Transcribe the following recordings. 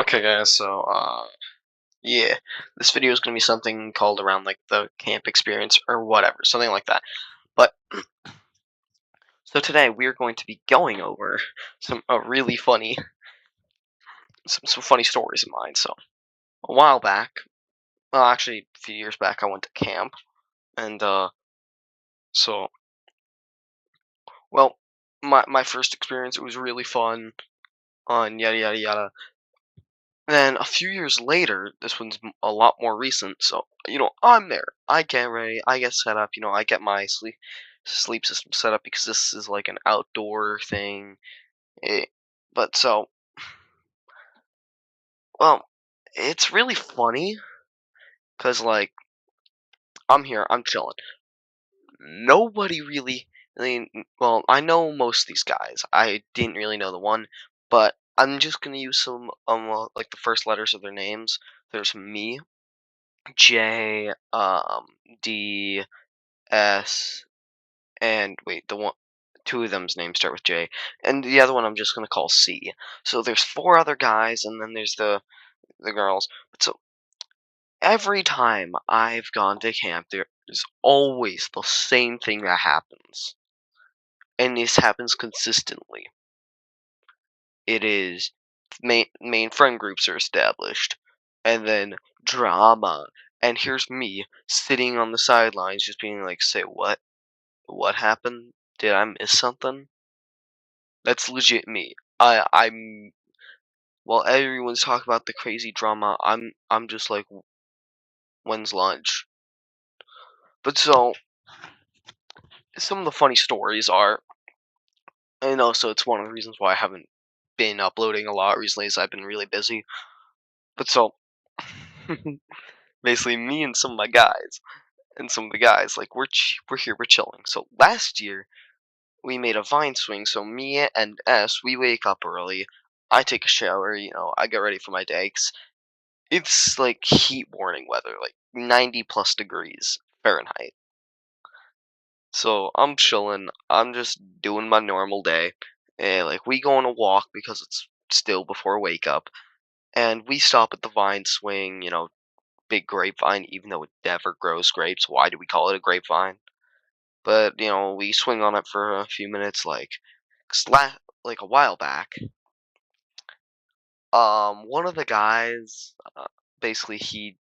Okay, guys, yeah, this video is gonna be something called around like the camp experience or whatever, something like that. But so today we're going to be going over some really funny, some funny stories of mine. So a while back, well, actually a few years back, I went to camp, and so well, my first experience, it was really fun, on yada yada yada. Then a few years later, this one's a lot more recent. So I'm there. I get ready. I get set up. I get my sleep system set up because this is like an outdoor thing. Eh, but so, well, it's really funny because like I'm here. I'm chilling. Nobody really. I mean, well, I know most of these guys. I didn't really know the one, but I'm just gonna use some like the first letters of their names. There's me, J, D, S, and wait, two of them's names start with J, and the other one I'm just gonna call C. So there's four other guys, and then there's the girls. But so every time I've gone to camp, there's always the same thing that happens, and this happens consistently. It is main friend groups are established, and then drama. And here's me sitting on the sidelines, just being like, "Say what? What happened? Did I miss something?" That's legit me. I'm while everyone's talking about the crazy drama, I'm just like, when's lunch? But so some of the funny stories are, and also it's one of the reasons why I haven't been uploading a lot recently, is I've been really busy. But so basically, me and some of my guys, and some of the guys, like we're here, we're chilling. So last year we made a vine swing. So me and S, we wake up early. I take a shower. I get ready for my day. 'Cause it's like heat warning weather, like 90 plus degrees Fahrenheit. So I'm chilling. I'm just doing my normal day. And like we go on a walk because it's still before wake up, and we stop at the vine swing. Big grapevine, even though it never grows grapes. Why do we call it a grapevine? But we swing on it for a few minutes, like 'cause like a while back. One of the guys, basically he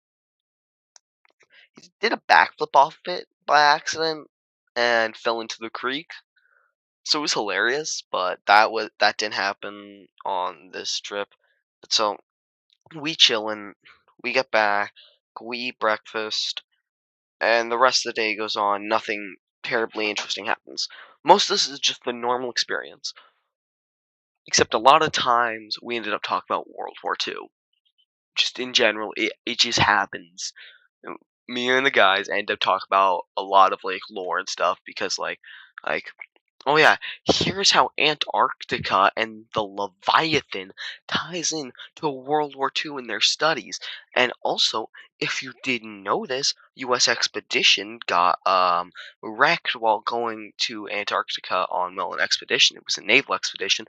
did a backflip off of it by accident and fell into the creek. So it was hilarious, but that didn't happen on this trip. But so we chillin', we get back, we eat breakfast, and the rest of the day goes on. Nothing terribly interesting happens. Most of this is just the normal experience. Except a lot of times we ended up talking about World War II. Just in general, it just happens. You Me and the guys end up talking about a lot of like lore and stuff because like oh yeah, here's how Antarctica and the Leviathan ties in to World War II in their studies. And also, if you didn't know this, U.S. expedition got wrecked while going to Antarctica on an expedition. It was a naval expedition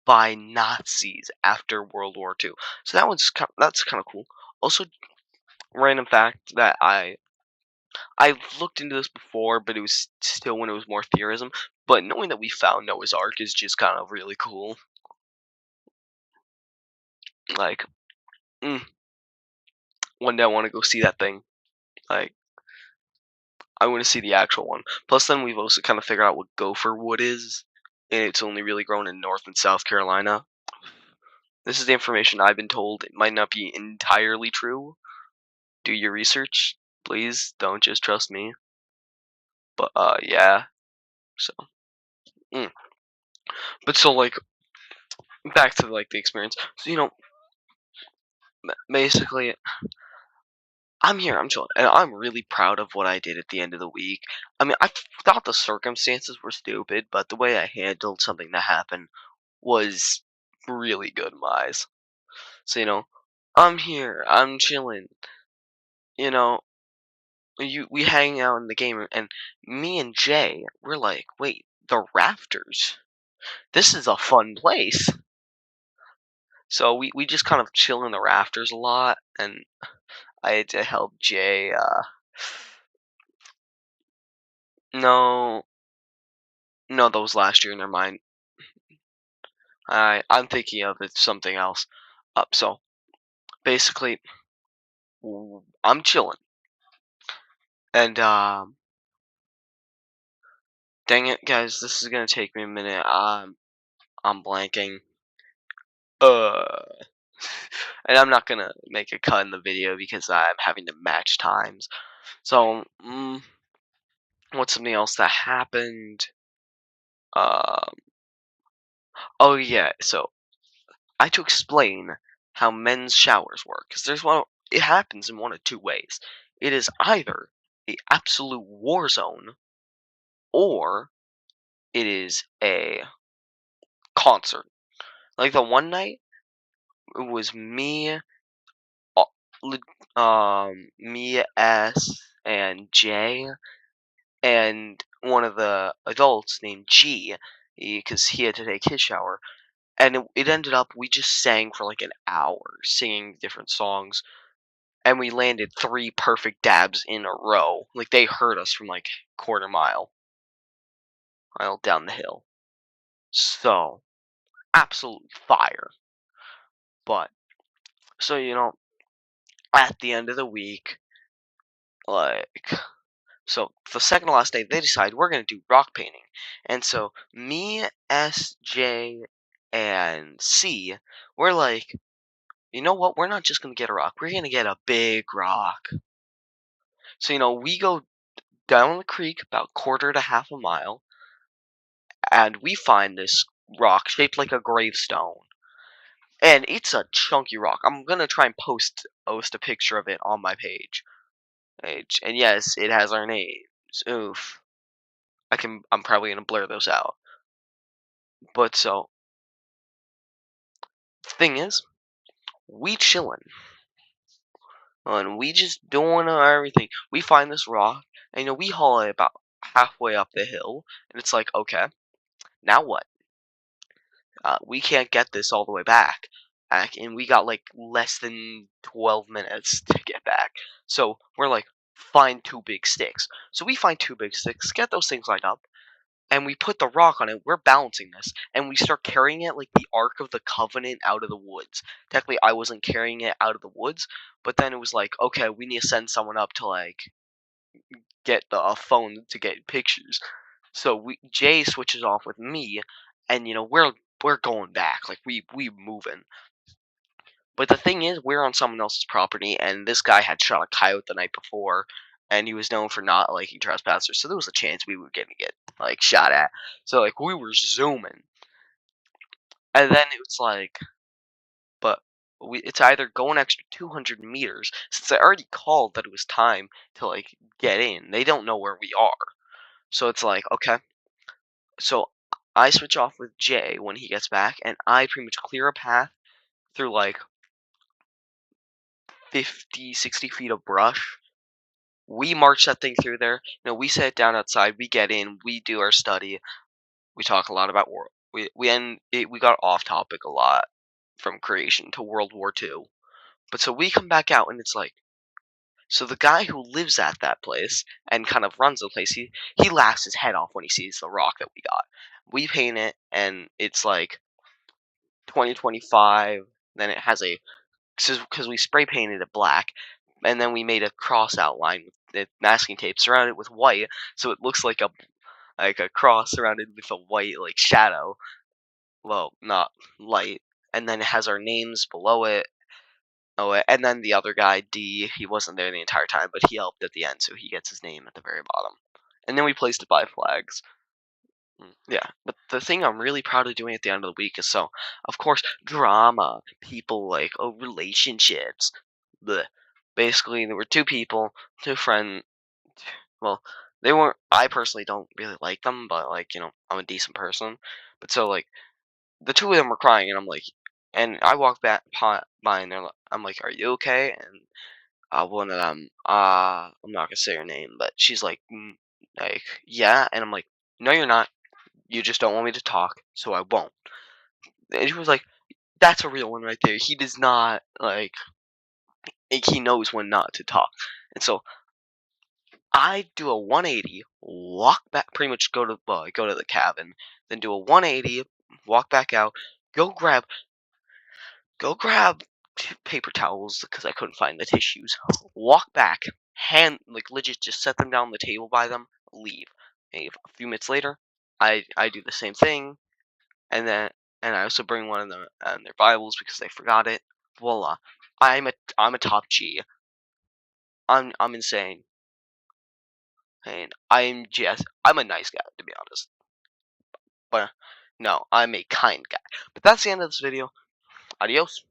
by Nazis after World War II. So that's kind of cool. Also, random fact that I've looked into this before, but it was still when it was more theorism. But knowing that we found Noah's Ark is just kind of really cool. Like, mm, one day I want to go see that thing. Like, I want to see the actual one. Plus, then we've also kind of figured out what gopher wood is, and it's only really grown in North and South Carolina. This is the information I've been told. It might not be entirely true. Do your research, please. Don't just trust me. But yeah. So, mm. But so like back to like the experience. So basically, I'm here, I'm chilling, and I'm really proud of what I did at the end of the week. I mean, I thought the circumstances were stupid, but the way I handled something that happened was really good in my eyes. So I'm here, I'm chilling. You know, we hang out in the game room, and me and Jay, we're like, wait, the rafters. This is a fun place. So we just kind of chill in the rafters a lot, and I had to help Jay. No, no, that was last year. Never mind. I'm thinking of it something else. So basically, I'm chilling, and dang it, guys, this is gonna take me a minute. I'm blanking. Uh, and I'm not gonna make a cut in the video because I'm having to match times. So, what's something else that happened? Um, oh yeah, so I had to explain how men's showers work because there's one. It happens in one of two ways. It is either a absolute war zone, or it is a concert. Like the one night, it was uh, me, S, and J, and one of the adults named G, because he had to take his shower. And it ended up we just sang for like an hour, singing different songs, and we landed 3 perfect dabs in a row. Like they heard us from like quarter mile down the hill. So absolute fire. But so at the end of the week, like so the second to last day, they decide we're gonna do rock painting, and so me, S, J, and C, we're like, you know what? We're not just gonna get a rock. We're gonna get a big rock. So we go down the creek about quarter to half a mile, and we find this rock shaped like a gravestone. And it's a chunky rock. I'm gonna try and post a picture of it on my page. And yes, it has our names. Oof. I'm probably gonna blur those out. But so thing is, we chillin'. And we just doing everything. We find this rock, and we haul it about halfway up the hill, and it's like, okay, now what? We can't get this all the way back, and we got like less than 12 minutes to get back. So we're like, find 2 big sticks. So we find 2 big sticks, get those things lined up, and we put the rock on it. We're balancing this, and we start carrying it like the Ark of the Covenant out of the woods. Technically, I wasn't carrying it out of the woods, but then it was like, okay, we need to send someone up to like get the phone to get pictures. So Jay switches off with me, and we're going back, like we moving. But the thing is, we're on someone else's property, and this guy had shot a coyote the night before, and he was known for not liking trespassers. So there was a chance we were gonna get like shot at. So like we were zooming, and then it was like, but it's either go an extra 200 meters since I already called that it was time to like get in. They don't know where we are, so it's like okay. So I switch off with Jay when he gets back, and I pretty much clear a path through like 50, 60 feet of brush. We march that thing through there. We sit down outside. We get in. We do our study. We talk a lot about war. We got off topic a lot from creation to World War II. But so we come back out, and it's like, so the guy who lives at that place and kind of runs the place, he laughs his head off when he sees the rock that we got. We paint it, and it's like 2025. Then it has a because we spray painted it black, and then we made a cross outline with the masking tape surrounded with white, so it looks like a cross surrounded with a white like shadow. Well, not light, and then it has our names below it. Oh, and then the other guy D, he wasn't there the entire time, but he helped at the end, so he gets his name at the very bottom. And then we placed it by flags. Yeah, but the thing I'm really proud of doing at the end of the week is so, of course, drama, people like, oh, relationships. Bleh. Basically, there were 2 people, 2 friends. Well, they weren't. I personally don't really like them, but like I'm a decent person. But so like the 2 of them were crying, and I'm like, and I walked back by, and I'm like, "Are you okay?" And one of them, I'm not gonna say her name, but she's like, yeah, and I'm like, "No, you're not. You just don't want me to talk, so I won't." And she was like, That's a real one right there. He does not like he knows when not to talk. And so I do a 180, walk back, pretty much go to well, I go to the cabin, then do a 180, walk back out, go grab paper towels because I couldn't find the tissues. Walk back, hand like legit just set them down on the table by them, leave. And a few minutes later, I do the same thing, and then I also bring one of them and their Bibles because they forgot it. Voila, I'm a top G. I'm insane, and I'm a nice guy to be honest. But no, I'm a kind guy. But that's the end of this video. Adios.